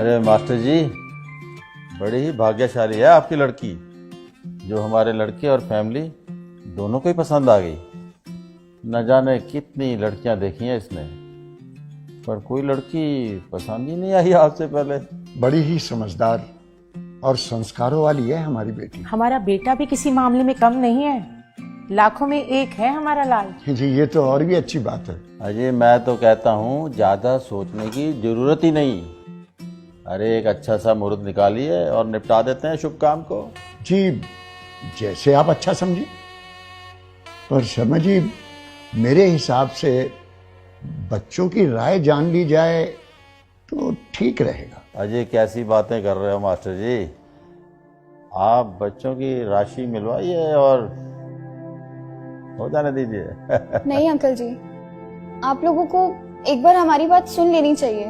अरे मास्टर जी, बड़ी ही भाग्यशाली है आपकी लड़की, जो हमारे लड़के और फैमिली दोनों को ही पसंद आ गई। न जाने कितनी लड़कियां देखी हैं इसने, पर कोई लड़की पसंद ही नहीं आई आपसे पहले। बड़ी ही समझदार और संस्कारों वाली है हमारी बेटी। हमारा बेटा भी किसी मामले में कम नहीं है, लाखों में एक है हमारा लाल। जी, ये तो और भी अच्छी बात है। अजय, मैं तो कहता हूँ ज्यादा सोचने की जरूरत ही नहीं। अरे एक अच्छा सा मुहूर्त निकालिए और निपटा देते हैं शुभ काम को। जी, जैसे आप अच्छा समझे। पर शर्मा जी, मेरे हिसाब से बच्चों की राय जान ली जाए तो ठीक रहेगा। अजय, कैसी बातें कर रहे हो मास्टर जी? आप बच्चों की राशि मिलवाइए और हो जाने दीजिए। नहीं अंकल जी, आप लोगों को एक बार हमारी बात सुन लेनी चाहिए।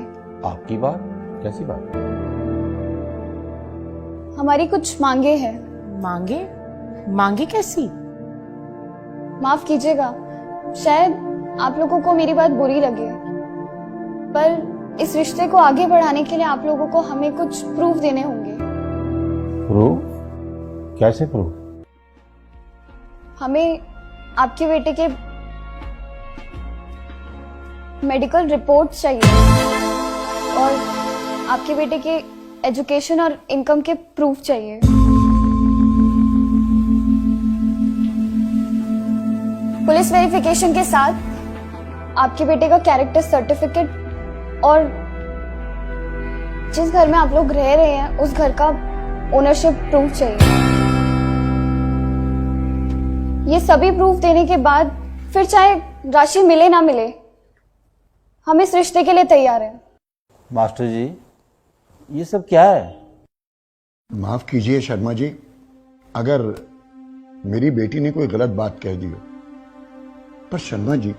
आपकी बात? कैसी बात? हमारी कुछ मांगे हैं। मांगे? मांगे कैसी? माफ कीजिएगा, शायद आप लोगों को मेरी बात बुरी लगे, पर इस रिश्ते को आगे बढ़ाने के लिए आप लोगों को हमें कुछ प्रूफ देने होंगे। प्रूफ? कैसे प्रूफ? हमें आपके बेटे के मेडिकल रिपोर्ट्स चाहिए और आपके बेटे के एजुकेशन और इनकम के प्रूफ चाहिए। पुलिस वेरिफिकेशन के साथ आपके बेटे का कैरेक्टर सर्टिफिकेट और जिस घर में आप लोग रह रहे हैं उस घर का ओनरशिप प्रूफ चाहिए। ये सभी प्रूफ देने के बाद फिर चाहे राशि मिले ना मिले, हम इस रिश्ते के लिए तैयार हैं। मास्टर जी, ये सब क्या है? माफ कीजिए शर्मा जी, अगर मेरी बेटी ने कोई गलत बात कह दी हो, पर शर्मा जी,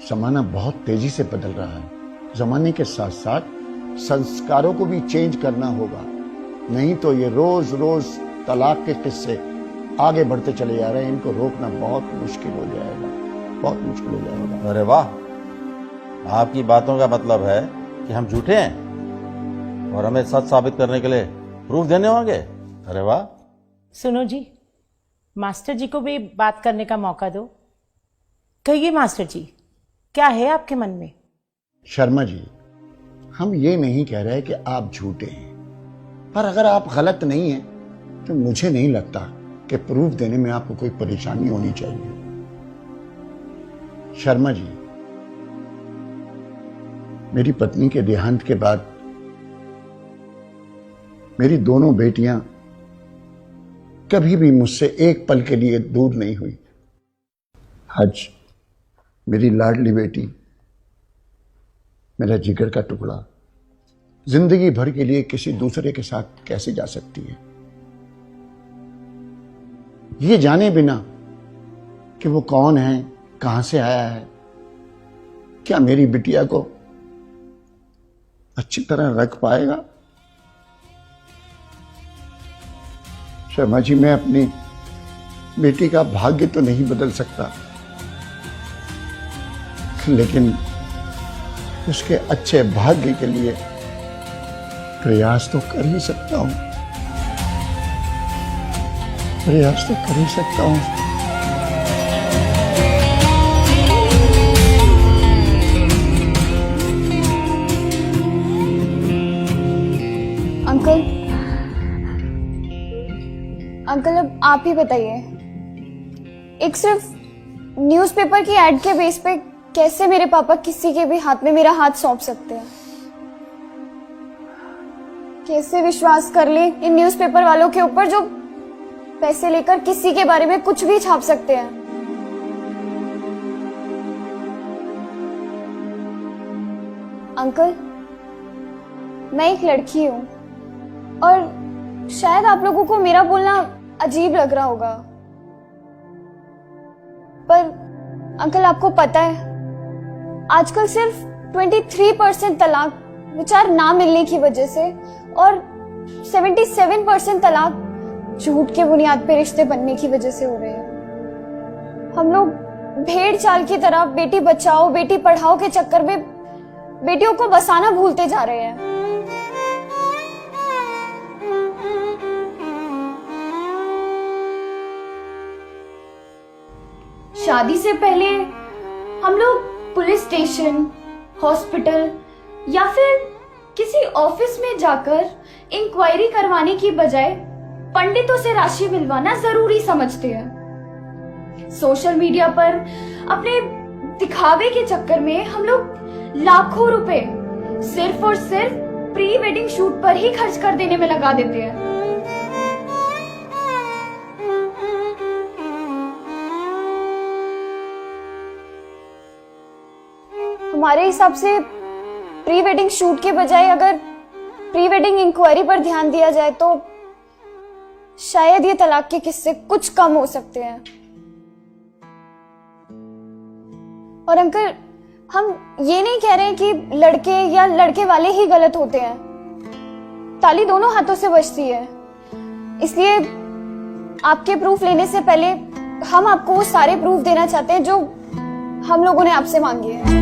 जमाना बहुत तेजी से बदल रहा है। जमाने के साथ साथ संस्कारों को भी चेंज करना होगा, नहीं तो ये रोज रोज तलाक के किस्से आगे बढ़ते चले जा रहे हैं। इनको रोकना बहुत मुश्किल हो जाएगा, बहुत मुश्किल हो जाएगा। अरे वाह, आपकी बातों का मतलब है कि हम झूठे हैं और हमें सच साबित करने के लिए प्रूफ देने होंगे। अरे वाह। सुनो जी, मास्टर जी को भी बात करने का मौका दो। कहिए मास्टर जी, क्या है आपके मन में? शर्मा जी, हम ये नहीं कह रहे कि आप झूठे हैं, पर अगर आप गलत नहीं हैं तो मुझे नहीं लगता कि प्रूफ देने में आपको कोई परेशानी होनी चाहिए। शर्मा जी, मेरी पत्नी के देहांत के बाद मेरी दोनों बेटियां कभी भी मुझसे एक पल के लिए दूर नहीं हुई। आज मेरी लाडली बेटी, मेरा जिगर का टुकड़ा, जिंदगी भर के लिए किसी दूसरे के साथ कैसे जा सकती है, ये जाने बिना कि वो कौन है, कहां से आया है, क्या मेरी बिटिया को अच्छी तरह रख पाएगा? शर्मा जी, मैं अपनी बेटी का भाग्य तो नहीं बदल सकता, लेकिन उसके अच्छे भाग्य के लिए प्रयास तो कर ही सकता हूं, प्रयास तो कर ही सकता हूं। अंकल, अंकल अब आप ही बताइए, एक सिर्फ न्यूज़पेपर की एड के बेस पे कैसे मेरे पापा किसी के भी हाथ में मेरा हाथ सौंप सकते हैं? कैसे विश्वास कर ले इन न्यूज़पेपर वालों के ऊपर जो पैसे लेकर किसी के बारे में कुछ भी छाप सकते हैं? अंकल, मैं एक लड़की हूं और शायद आप लोगों को मेरा बोलना अजीब लग रहा होगा, पर अंकल आपको पता है आजकल सिर्फ 23% तलाक विचार ना मिलने की वजह से और 77% तलाक झूठ के बुनियाद पे रिश्ते बनने की वजह से हो रहे हैं। हम लोग भेड़ चाल की तरह बेटी बचाओ बेटी पढ़ाओ के चक्कर में बेटियों को बसाना भूलते जा रहे हैं। शादी से पहले हम लोग पुलिस स्टेशन, हॉस्पिटल या फिर किसी ऑफिस में जाकर इंक्वायरी करवाने की बजाय पंडितों से राशि मिलवाना जरूरी समझते हैं। सोशल मीडिया पर अपने दिखावे के चक्कर में हम लोग लाखों रुपए सिर्फ और सिर्फ प्री वेडिंग शूट पर ही खर्च कर देने में लगा देते हैं। हमारे हिसाब से प्री वेडिंग शूट के बजाय अगर प्री वेडिंग इंक्वायरी पर ध्यान दिया जाए तो शायद ये तलाक के किस्से कुछ कम हो सकते हैं। और अंकल, हम ये नहीं कह रहे हैं कि लड़के या लड़के वाले ही गलत होते हैं। ताली दोनों हाथों से बजती है। इसलिए आपके प्रूफ लेने से पहले हम आपको वो सारे प्रूफ देना चाहते हैं जो हम लोगों ने आपसे मांगे हैं।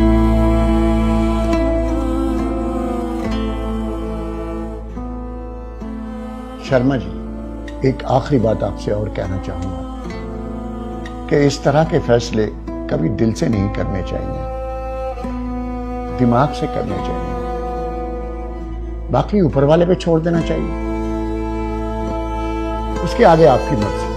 शर्मा जी, एक आखिरी बात आपसे और कहना चाहूंगा कि इस तरह के fैसले कभी दिल से नहीं करने चाहिए, दिमाग से करने चाहिए, बाकी ऊपर वाले पे छोड़ देना चाहिए। उसके आगे आपकी मर्जी।